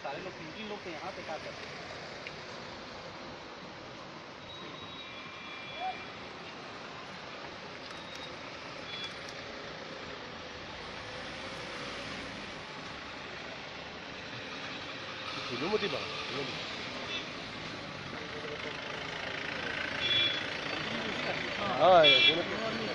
सारे लोग 3 लोग तो यहाँ पे क्या करते हैं? Lumutibang. Ah, ya,